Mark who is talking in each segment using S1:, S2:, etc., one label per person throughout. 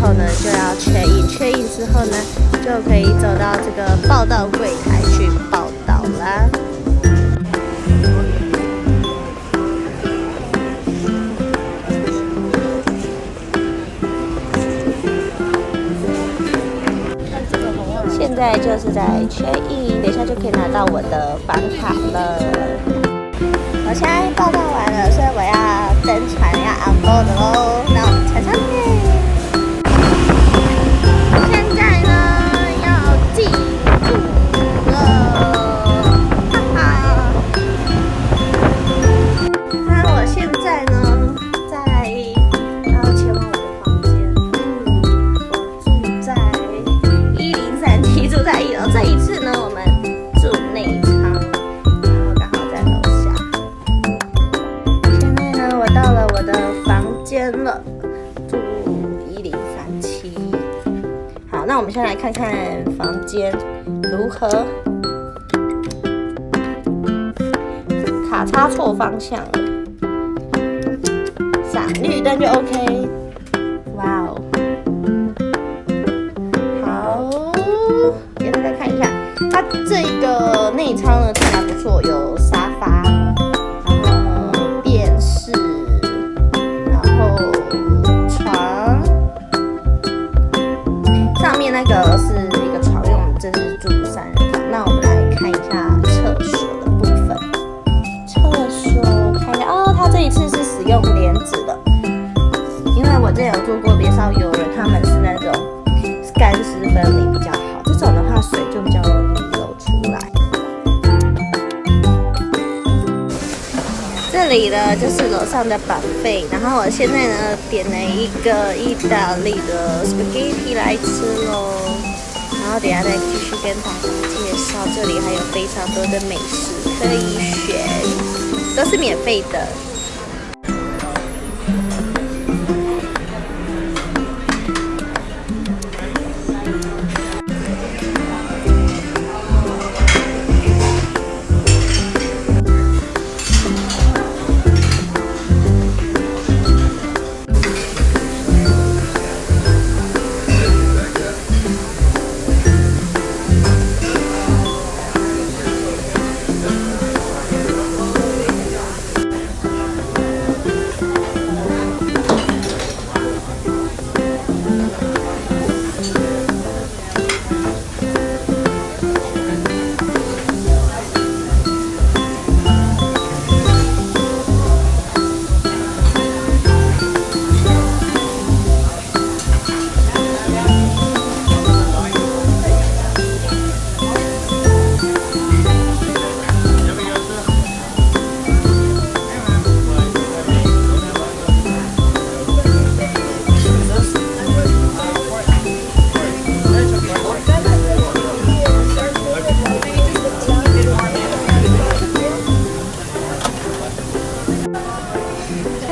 S1: 后呢，就要check in，check in之后呢，就可以走到这个报到柜台去报到啦。现在就是在check in，等一下就可以拿到我的房卡了。我现在报到完了，所以我要登船，要 on board 喽。那我们船上见。现在呢要进入了，哈哈。那我现在呢要前往我的房间。我住在103梯，住在1楼。这一次呢，我们住内舱，然后刚好在楼下。现在呢，我到了我的房间了，住1037。好，那我们先来看看房间如何。卡插错方向了，闪绿灯就 OK。哇哦！给大家看一下，它这个内舱呢，看起来不错，有沙发，然后电视，然后床，上面那个是一个床，因为我们这是住3人房。那我们来看一下厕所的部分。厕所看一下哦，它这一次是使用帘子的，因为我之前有做过别艘游轮，他们是那种干湿分离比较好。这种的话，水就比较容易流出来。这里呢就是楼上的 buffet， 然后我现在呢点了一个意大利的 spaghetti 来吃咯，然后等一下再继续跟大家介绍，这里还有非常多的美食可以选，都是免费的。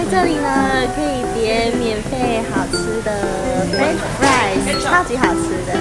S1: 这里呢可以点免费好吃的 French fries， 超级好吃的。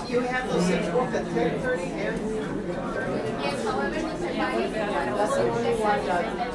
S2: You have those things booked at 10:30 and. That's the only one that.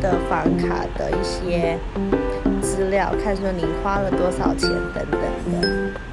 S2: 的房卡的一些资料，看说你花了多少钱等等的。